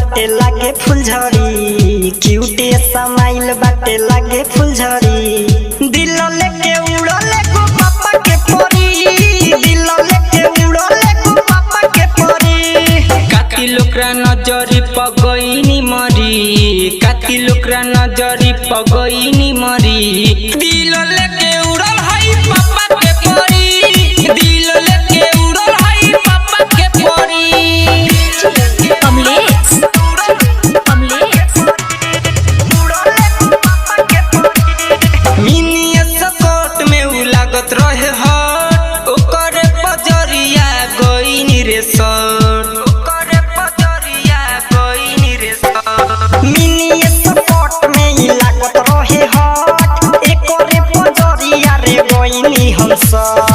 बाटे लागे फुलझड़ी, क्यूटे समाइल बाटे लागे फुलझड़ी। दिल लेके उड़ले गो पापा के परी, दिल लेके उड़ले गो पापा के परी। काती लोकरा नजरी पगईनी मरी, काती लोकरा नजरी पगईनी मरी। दिल लेके उड़ल हई पापा के परी, दिल लेके उड़ल हई पापा के परी। कमलेश मिनी स्कर्ट में उ लागत रहे हट, ओकरे पजरिया गईनी रे सर, ओकरे पजरिया गईनी रे सर। मिनी स्कर्ट में ही लागत रहे हट, एकरे पजरिया रे गईनी हम सब।